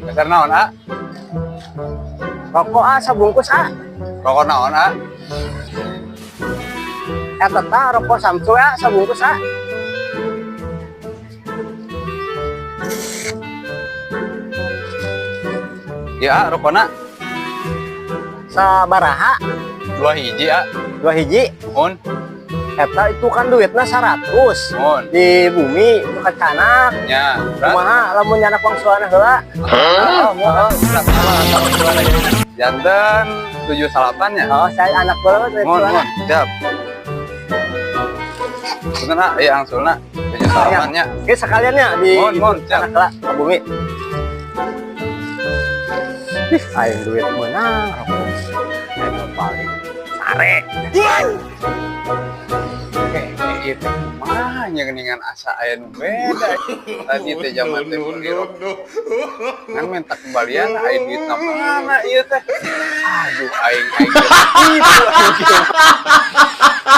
Dasar naon, A? Rokok sabungkus Rokok naon, A? eta tah rokok Samsu sabungkus Ya, rokokna sabaraha 2 hiji, A. 2 hiji Mun, eta itu kan duitna 100 mun. di bumi bukan canak Nya, kumaha lamun nyanak wangsuana heula janten 78 nya. oh saya anak baru Mun, siap. Bener, A. Iya, angsulna 78 nya. Oke sekaliannya di Mun, siap. anak heula ka bumi aing duit meunang rokok emang paling sare Itu mah nya geuningan asa aya nu beda. Tadi teh zaman teh kan minta kembalian aya duitna mana ieu teh. Aduh aing gitu.